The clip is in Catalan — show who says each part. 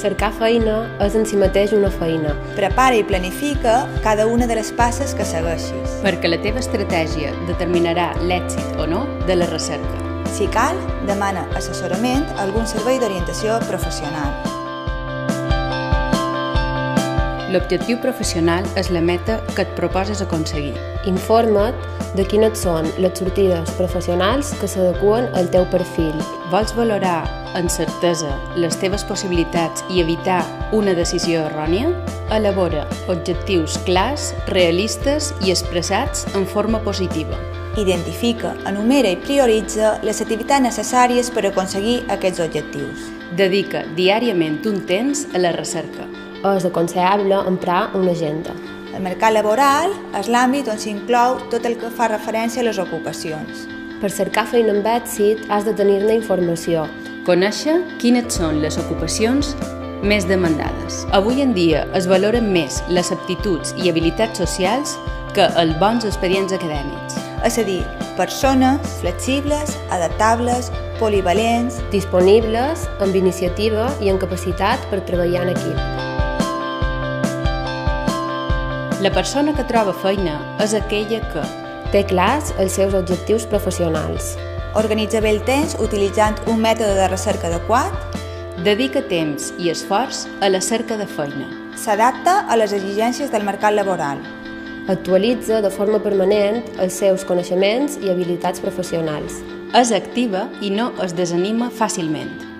Speaker 1: Cercar feina és en si mateix una feina.
Speaker 2: Prepara i planifica cada una de les passes que segueixis.
Speaker 3: Perquè la teva estratègia determinarà l'èxit o no de la recerca.
Speaker 2: Si cal, demana assessorament a algun servei d'orientació professional.
Speaker 3: L'objectiu professional és la meta que et proposes aconseguir.
Speaker 1: Informa't de quines són les sortides professionals que s'adeqüen al teu perfil.
Speaker 3: Vols valorar amb certesa les teves possibilitats i evitar una decisió errònia? Elabora objectius clars, realistes i expressats en forma positiva.
Speaker 2: Identifica, enumera i prioritza les activitats necessàries per aconseguir aquests objectius.
Speaker 3: Dedica diàriament un temps a la recerca.
Speaker 1: És aconsellable emprar una agenda.
Speaker 2: El mercat laboral és l'àmbit on s'inclou tot el que fa referència a les ocupacions.
Speaker 1: Per cercar feina amb èxit has de tenir-ne informació.
Speaker 3: Conèixer quines són les ocupacions més demandades. Avui en dia es valoren més les aptituds i habilitats socials que els bons expedients acadèmics.
Speaker 2: És a dir, persones flexibles, adaptables, polivalents,
Speaker 1: disponibles, amb iniciativa i amb capacitat per treballar en equip.
Speaker 3: La persona que troba feina és aquella que
Speaker 1: té clars els seus objectius professionals,
Speaker 2: organitza bé el temps utilitzant un mètode de recerca adequat,
Speaker 3: dedica temps i esforç a la cerca de feina,
Speaker 2: s'adapta a les exigències del mercat laboral,
Speaker 1: actualitza de forma permanent els seus coneixements i habilitats professionals,
Speaker 3: és activa i no es desanima fàcilment.